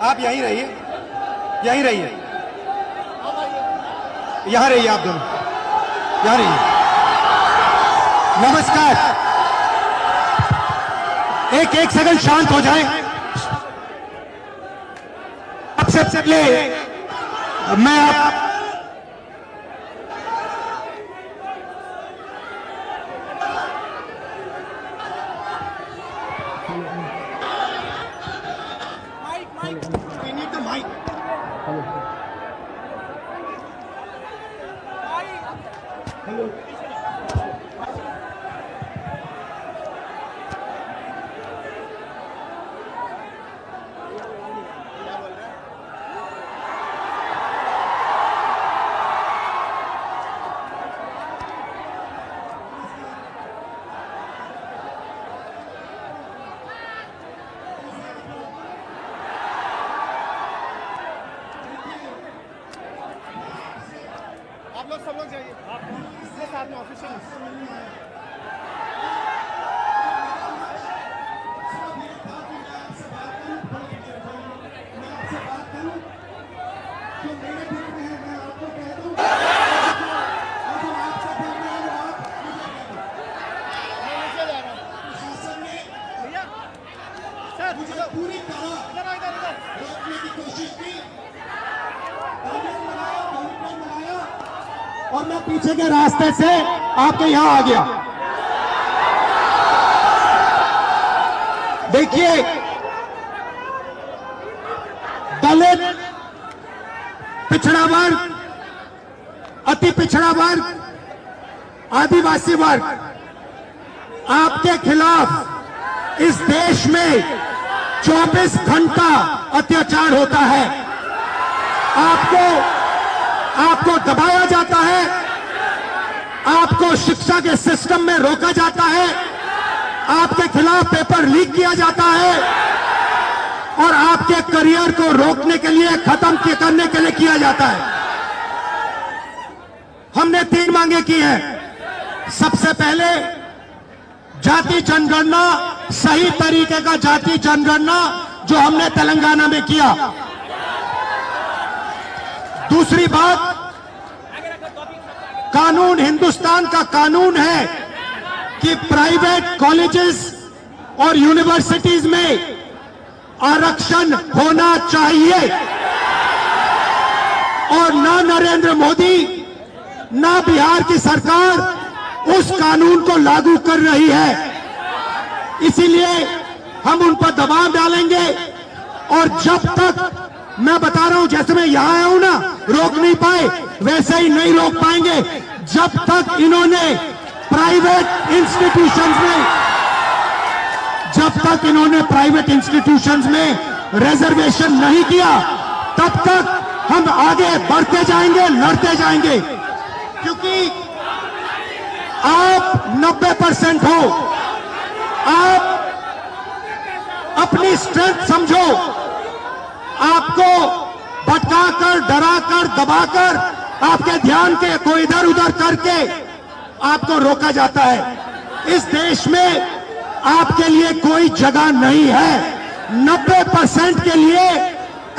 आप यहीं रहिए, यहीं रहिए, यहां रहिए, आप दोनों यहां रहिए। नमस्कार, एक सेकंड शांत हो जाए। सबसे पहले मैं आप We need the mic. Hello. आप लोग सब लोग जाइए, ये साथ में ऑफिशियल पूरी तरह रोकने की कोशिश की और मैं पीछे के रास्ते से आपके यहां आ गया। देखिए, दलित, पिछड़ा वर्ग, अति पिछड़ा वर्ग, आदिवासी वर्ग, आपके खिलाफ इस देश में 24 घंटा अत्याचार होता है। आपको दबाया जाता है, आपको शिक्षा के सिस्टम में रोका जाता है, आपके खिलाफ पेपर लीक किया जाता है और आपके करियर को रोकने के लिए, खत्म करने के लिए किया जाता है। हमने 3 मांगे की हैं। सबसे पहले जाति जनगणना, सही तरीके का जाति जनगणना जो हमने तेलंगाना में किया। दूसरी बात, कानून, हिंदुस्तान का कानून है कि प्राइवेट कॉलेजेस और यूनिवर्सिटीज में आरक्षण होना चाहिए और ना नरेंद्र मोदी, ना बिहार की सरकार उस कानून को लागू कर रही है। इसीलिए हम उन पर दबाव डालेंगे और जब तक, मैं बता रहा हूं, जैसे मैं यहां आया हूं ना, रोक नहीं पाए, वैसे ही नहीं रोक पाएंगे जब तक इन्होंने प्राइवेट इंस्टीट्यूशंस में रिजर्वेशन नहीं किया, तब तक हम आगे बढ़ते जाएंगे, लड़ते जाएंगे। क्योंकि आप 90% हो, आप अपनी स्ट्रेंथ समझो। आपको भटकाकर, डराकर, दबाकर, आपके ध्यान को इधर उधर करके आपको रोका जाता है। इस देश में आपके लिए कोई जगह नहीं है। 90% के लिए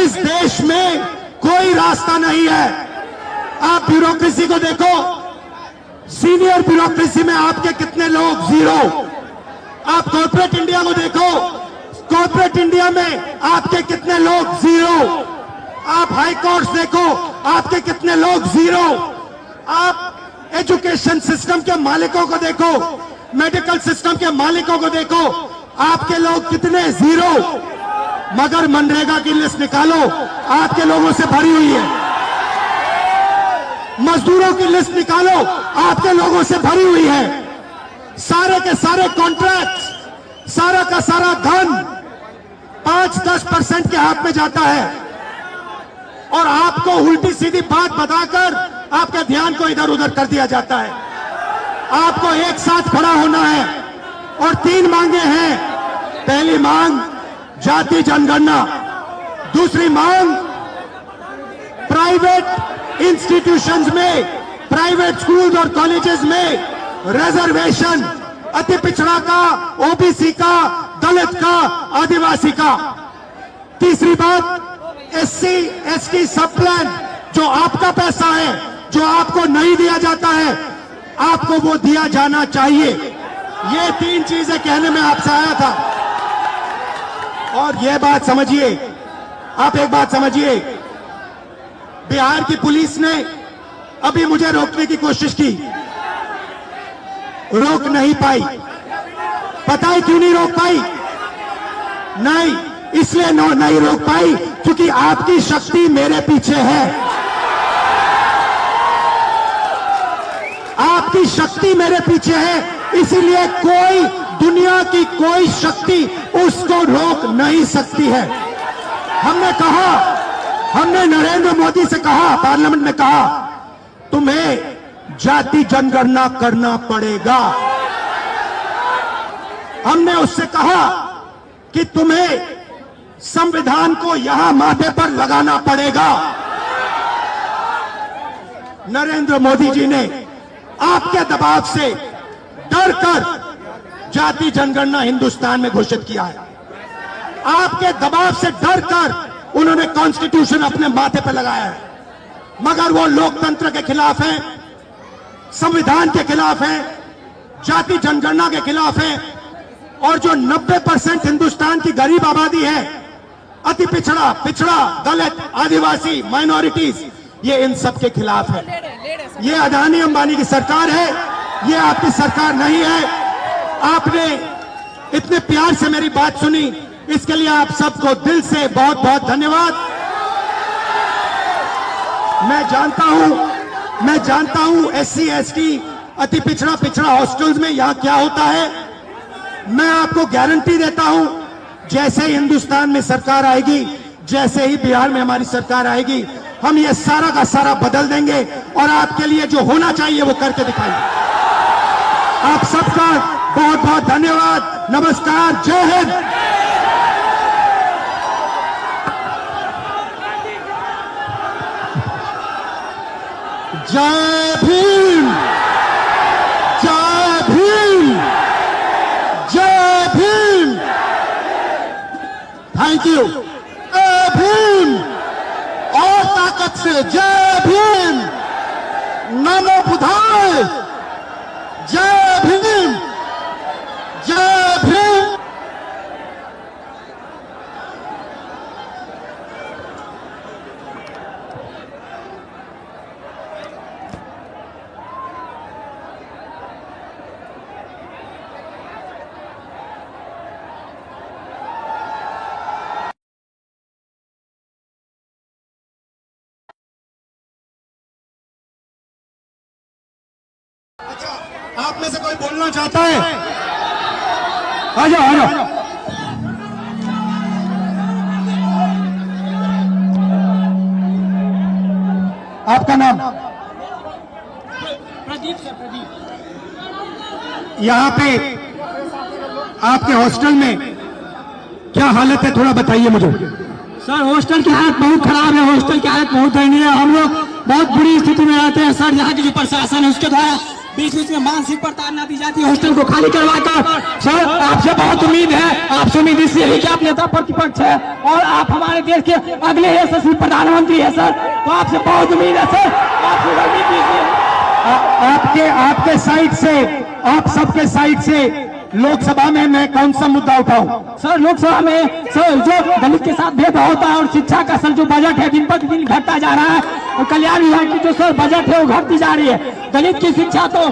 इस देश में कोई रास्ता नहीं है। आप ब्यूरोक्रेसी को देखो, सीनियर ब्यूरोक्रेसी में आपके कितने लोग? 0। आप कॉर्पोरेट इंडिया को देखो, कॉर्पोरेट इंडिया में आपके कितने लोग? 0। आप हाई कोर्ट्स देखो, आपके कितने लोग? 0। आप एजुकेशन सिस्टम के मालिकों को देखो, मेडिकल सिस्टम के मालिकों को देखो, आपके लोग कितने? 0। मगर मनरेगा की लिस्ट निकालो, आपके लोगों से भरी हुई है। मजदूरों की लिस्ट निकालो, आपके लोगों से भरी हुई है। सारे के सारे कॉन्ट्रैक्ट, सारा का सारा धन 5-10% के हाथ में जाता है और आपको उल्टी सीधी बात बताकर आपके ध्यान को इधर उधर कर दिया जाता है। आपको एक साथ खड़ा होना है और 3 मांगे हैं। पहली मांग जाति जनगणना, दूसरी मांग प्राइवेट इंस्टीट्यूशंस में, प्राइवेट स्कूल और कॉलेजेस में रिजर्वेशन, अति पिछड़ा का, ओबीसी का, दलित का, आदिवासी का। तीसरी बात SC ST सब प्लान जो आपका पैसा है, जो आपको नहीं दिया जाता है, आपको वो दिया जाना चाहिए। ये 3 चीजें कहने में आपसे आया था। और ये बात समझिए, आप एक बात समझिए, बिहार की पुलिस ने अभी मुझे रोकने की कोशिश की, रोक नहीं पाई। पता है क्यों नहीं रोक पाई? नहीं, इसलिए नहीं रोक पाई क्योंकि आपकी शक्ति मेरे पीछे है। आपकी शक्ति मेरे पीछे है, इसीलिए कोई, दुनिया की कोई शक्ति उसको रोक नहीं सकती है। हमने कहा, हमने नरेंद्र मोदी से कहा, पार्लियामेंट में कहा, तुम्हें जाति जनगणना करना पड़ेगा। हमने उससे कहा कि तुम्हें संविधान को यहां माथे पर लगाना पड़ेगा। नरेंद्र मोदी जी ने आपके दबाव से डरकर जाति जनगणना हिंदुस्तान में घोषित किया है। आपके दबाव से डरकर उन्होंने कॉन्स्टिट्यूशन अपने माथे पर लगाया है, मगर वो लोकतंत्र के खिलाफ हैं, संविधान के खिलाफ हैं, जाति जनगणना के खिलाफ हैं। और जो 90% हिंदुस्तान की गरीब आबादी है, अति पिछड़ा, दलित, आदिवासी, माइनॉरिटीज, ये इन सब के खिलाफ है। ये अदानी अंबानी की सरकार है, ये आपकी सरकार नहीं है। आपने इतने प्यार से मेरी बात सुनी, इसके लिए आप सबको दिल से बहुत बहुत धन्यवाद। मैं जानता हूं SC ST अति पिछड़ा हॉस्टल्स में यहां क्या होता है। मैं आपको गारंटी देता हूं, जैसे ही हिंदुस्तान में सरकार आएगी, जैसे ही बिहार में हमारी सरकार आएगी, हम ये सारा का सारा बदल देंगे और आपके लिए जो होना चाहिए वो करके दिखाएंगे। आप सबका बहुत बहुत धन्यवाद। नमस्कार, जय हिंद। जय भीम, जय भीम, जय भीम। Thank you. जय भीम, और ताकत से जय भीम। नमो बुद्धाय। जय भीम, जय भीम। आप में से कोई बोलना चाहता है? आ जाओ, आ जाओ। आपका नाम? प्रदीप सर। प्रदीप। यहाँ पे आपके हॉस्टल में क्या हालत है, थोड़ा बताइए मुझे। सर हॉस्टल की हालत बहुत खराब है, हॉस्टल की हालत बहुत दयनीय है। हम लोग बहुत बुरी स्थिति में रहते हैं सर। यहाँ की जो प्रशासन है उसके द्वारा बीच बीच में मानसिक प्रताड़ना दी जाती है हॉस्टल को खाली करवाकर। सर आपसे बहुत उम्मीद है, आपसे उम्मीद इसलिए है कि आप नेता प्रतिपक्ष है और आप हमारे देश के अगले यशस्वी प्रधानमंत्री है सर, तो आपसे बहुत उम्मीद है सर। आपके साइड से, आप सबके साइड से लोकसभा में मैं कौन सा मुद्दा उठाऊं? सर लोकसभा में सर जो दलित के साथ भेदभाव होता है और शिक्षा का सर जो बजट है दिन पर दिन घटता जा रहा है, और कल्याण विभाग की जो सर बजट है वो घटती जा रही है। दलित की शिक्षा तो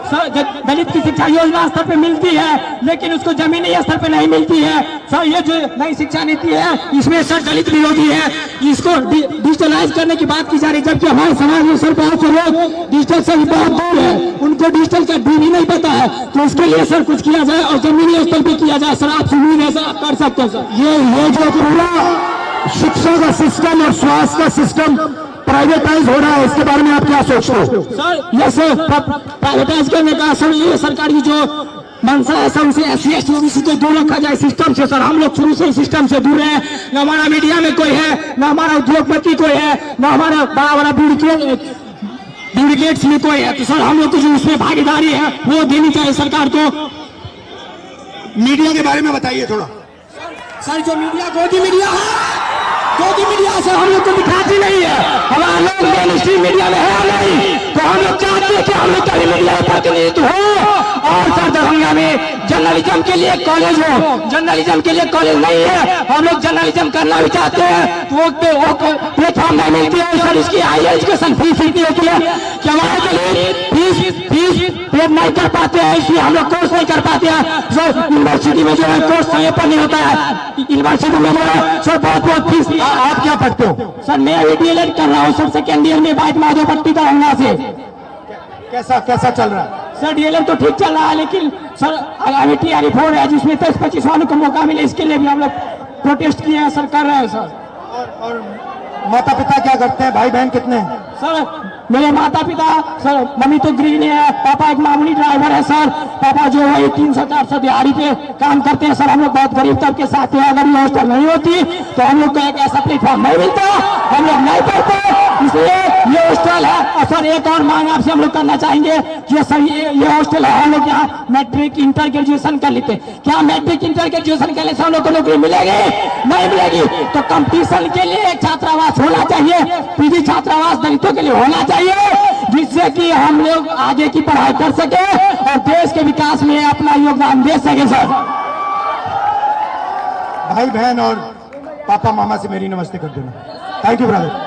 सर दलित की शिक्षा योजना स्तर पे मिलती है, लेकिन उसको जमीनी स्तर पे नहीं मिलती है सर। ये जो नई शिक्षा नीति है इसमें सर दलित विरोधी है, इसको डिजिटलाइज करने की बात की जा रही है, जबकि हमारे समाज में सर बहुत से लोग डिजिटल से बहुत दूर है, उनको डिजिटल का डी भी नहीं पता है। तो उसके लिए सर कुछ किया जाए और जमीनी स्तर पे किया जाए सर। आप उम्मीद है सर आप कर सकते हैं सर। ये जो पूरा शिक्षा का सिस्टम और स्वास्थ्य का सिस्टम प्राइवेटाइज हो रहा है, इसके बारे में आप क्या सोचते हो? सर ये सर प्राइवेटाइज करने का सर ये सरकार की जो मंशा है सर, उसे SC ST OBC को दूर रखा जाए सिस्टम से सर। हम लोग शुरू से सिस्टम से दूर है, न हमारा मीडिया में कोई है, न हमारा उद्योगपति कोई है, न हमारा बड़ा बड़ा ब्यूरोक्रेट्स में कोई है। तो सर हम लोग को जो उसमें भागीदारी है वो देनी चाहिए सरकार को। मीडिया के बारे में बताइए थोड़ा। सर जो मीडिया गोदी मीडिया है क्योंकि मीडिया से हम लोग को दिखाती नहीं है, हमारा लोग मेन स्ट्रीम मीडिया में है नहीं, तो हम लोग चाहते हैं कि हम लोग का भी मीडिया प्रतिनिधित्व हो। और सर दरभंगा में जर्नलिज्म के लिए कॉलेज हो, जर्नलिज्म के लिए कॉलेज नहीं है, हम लोग जर्नलिज्म करना भी चाहते हैं तो वो प्लेटफॉर्म नहीं मिलती है सर। इसकी हायर एजुकेशन फीस इतनी होती है कि हमारे के लिए फीस पे नहीं कर पाते हैं, इसलिए हम लोग कोर्स नहीं कर पाते हैं। सर यूनिवर्सिटी में जो है कोर्स समय पर नहीं होता है, यूनिवर्सिटी में जो है सर बहुत फीस। आप क्या पढ़ते हो? सर मैं अभी DLED कर रहा हूँ सर, सेकेंड ईयर में वाइट माधोपट्टी दरभंगा से। कैसा चल रहा है? सर DLED तो ठीक चल रहा है, लेकिन सर आगामी TRE 4 है जिसमें 23-25 वालों को मौका मिले, इसके लिए भी हम लोग प्रोटेस्ट किए हैं सर, कर रहे हैं सर। और माता पिता क्या करते हैं? भाई बहन कितने हैं? सर मेरे माता पिता सर, मम्मी तो गृहिणी है, पापा एक मामूली ड्राइवर है सर। पापा जो है 300-400 दिहाड़ी पे काम करते हैं सर। हम लोग बहुत गरीब तबके के साथ हैं, अगर ये हॉस्टल नहीं होती तो हम लोग को एक ऐसा प्लेटफॉर्म नहीं मिलता, हम लोग नहीं पढ़ते, इसलिए ये हॉस्टल है। और सर एक और मांग आपसे हम लोग करना चाहेंगे कि सर ये हॉस्टल है, हम लोग यहाँ मैट्रिक इंटर ग्रेजुएशन कर लेते, क्या मैट्रिक इंटर ग्रेजुएशन करने से हम लोग को नौकरी मिलेगी? नहीं मिलेगी। तो कंपटीशन के लिए एक छात्रावास होना चाहिए, PG छात्रावास दलितों के लिए होना चाहिए, जिससे कि हम लोग आगे की पढ़ाई कर सके और देश के विकास में अपना योगदान दे सके सर। भाई बहन और पापा मामा से मेरी नमस्ते कर देना। Thank you brother.